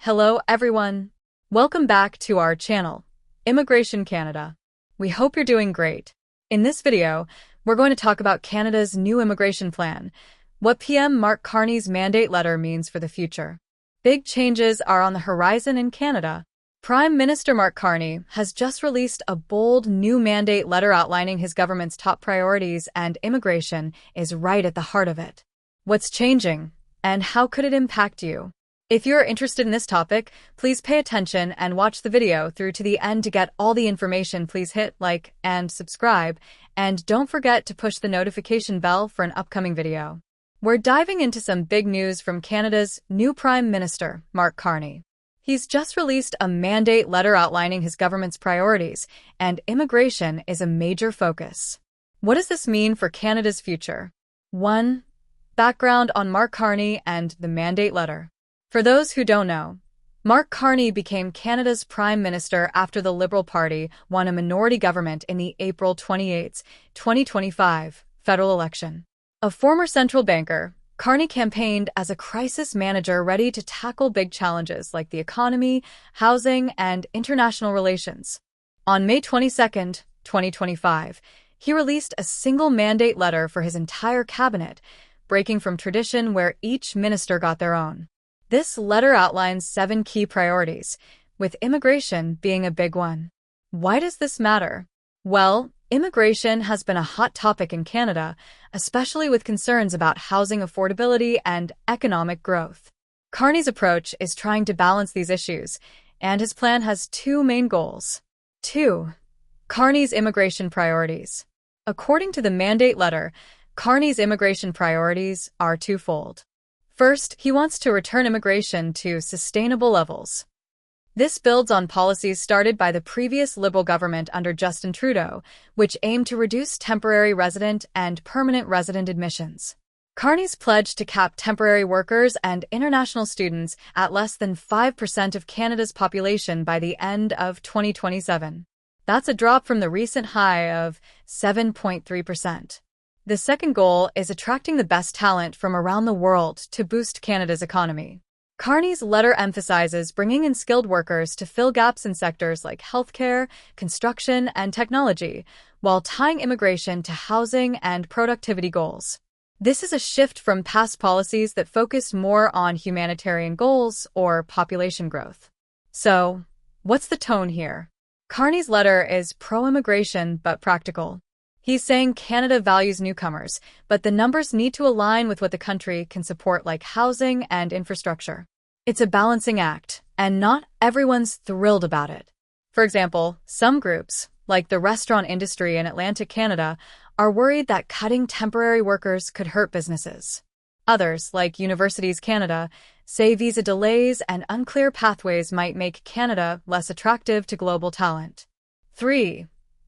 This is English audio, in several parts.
Hello, everyone. Welcome back to our channel, Immigration Canada. We hope you're doing great. In this video, we're going to talk about Canada's new immigration plan, what PM Mark Carney's mandate letter means for the future. Big changes are on the horizon in Canada. Prime Minister Mark Carney has just released a bold new mandate letter outlining his government's top priorities, and immigration is right at the heart of it. What's changing, and how could it impact you? If you're interested in this topic, please pay attention and watch the video through to the end to get all the information. Please hit like and subscribe, and don't forget to push the notification bell for an upcoming video. We're diving into some big news from Canada's new Prime Minister, Mark Carney. He's just released a mandate letter outlining his government's priorities, and immigration is a major focus. What does this mean for Canada's future? 1. Background on Mark Carney and the mandate letter. For those who don't know, Mark Carney became Canada's Prime Minister after the Liberal Party won a minority government in the April 28, 2025 federal election. A former central banker, Carney campaigned as a crisis manager ready to tackle big challenges like the economy, housing, and international relations. On May 22, 2025, he released a single mandate letter for his entire cabinet, breaking from tradition where each minister got their own. This letter outlines 7 key priorities, with immigration being a big one. Why does this matter? Well, immigration has been a hot topic in Canada, especially with concerns about housing affordability and economic growth. Carney's approach is trying to balance these issues, and his plan has 2 main goals. 2. Carney's immigration priorities. According to the mandate letter, Carney's immigration priorities are twofold. First, he wants to return immigration to sustainable levels. This builds on policies started by the previous Liberal government under Justin Trudeau, which aimed to reduce temporary resident and permanent resident admissions. Carney's pledged to cap temporary workers and international students at less than 5% of Canada's population by the end of 2027. That's a drop from the recent high of 7.3%. The second goal is attracting the best talent from around the world to boost Canada's economy. Carney's letter emphasizes bringing in skilled workers to fill gaps in sectors like healthcare, construction, and technology, while tying immigration to housing and productivity goals. This is a shift from past policies that focused more on humanitarian goals or population growth. So, what's the tone here? Carney's letter is pro-immigration but practical. He's saying Canada values newcomers, but the numbers need to align with what the country can support, like housing and infrastructure. It's a balancing act, and not everyone's thrilled about it. For example, some groups, like the restaurant industry in Atlantic Canada, are worried that cutting temporary workers could hurt businesses. Others, like Universities Canada, say visa delays and unclear pathways might make Canada less attractive to global talent. 3.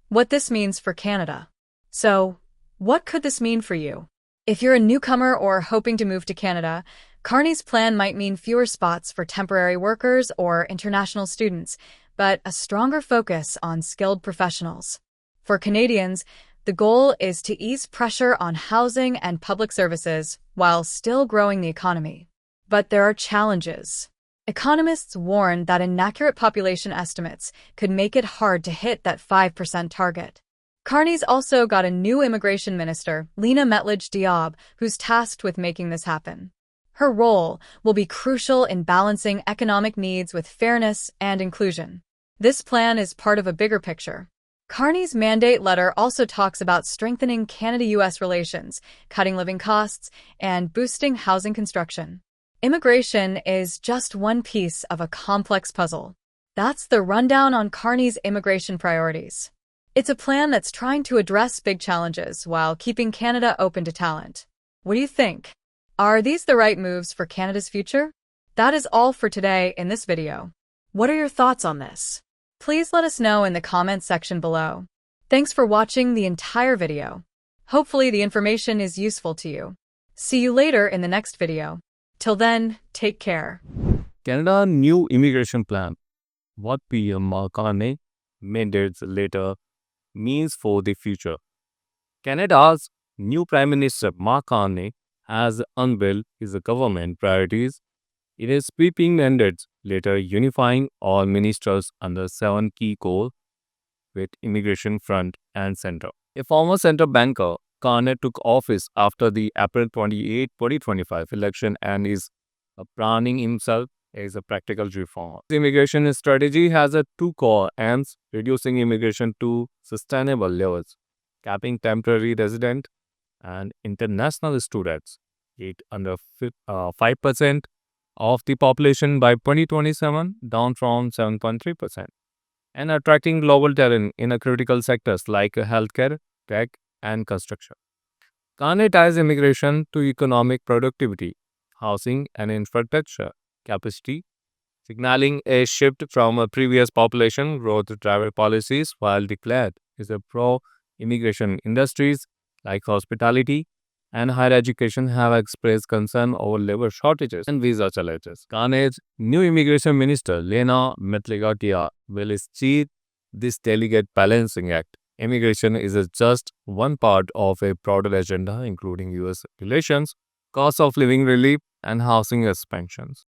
What this means for Canada. So, what could this mean for you? If you're a newcomer or hoping to move to Canada, Carney's plan might mean fewer spots for temporary workers or international students, but a stronger focus on skilled professionals. For Canadians, the goal is to ease pressure on housing and public services while still growing the economy. But there are challenges. Economists warn that inaccurate population estimates could make it hard to hit that 5% target. Carney's also got a new immigration minister, Lena Metlidge-Diab, who's tasked with making this happen. Her role will be crucial in balancing economic needs with fairness and inclusion. This plan is part of a bigger picture. Carney's mandate letter also talks about strengthening Canada-US relations, cutting living costs, and boosting housing construction. Immigration is just one piece of a complex puzzle. That's the rundown on Carney's immigration priorities. It's a plan that's trying to address big challenges while keeping Canada open to talent. What do you think? Are these the right moves for Canada's future? That is all for today in this video. What are your thoughts on this? Please let us know in the comments section below. Thanks for watching the entire video. Hopefully the information is useful to you. See you later in the next video. Till then, take care. Canada new immigration plan. What PM Mark Carney mandates later means for the future. Canada's new Prime Minister Mark Carney has unveiled his government priorities It is sweeping mandates, later unifying all ministers under 7 key core with immigration front and center. A former center banker, Carney took office after the April 28, 2025 election and is branding himself as a practical reformer. The immigration strategy has a two core aims: reducing immigration to sustainable levels, capping temporary resident and international students, it under 5% of the population by 2027, down from 7.3%, and attracting global talent in a critical sectors like healthcare, tech, and construction. Carney ties immigration to economic productivity, housing, and infrastructure capacity, signaling a shift from a previous population growth driver policies, while declared is a pro-immigration industries like hospitality and higher education have expressed concern over labor shortages and visa challenges. Carney's new immigration minister, Lena Metligatia, will achieve this delicate balancing act. Immigration is just one part of a broader agenda, including U.S. relations, cost of living relief, and housing expansions.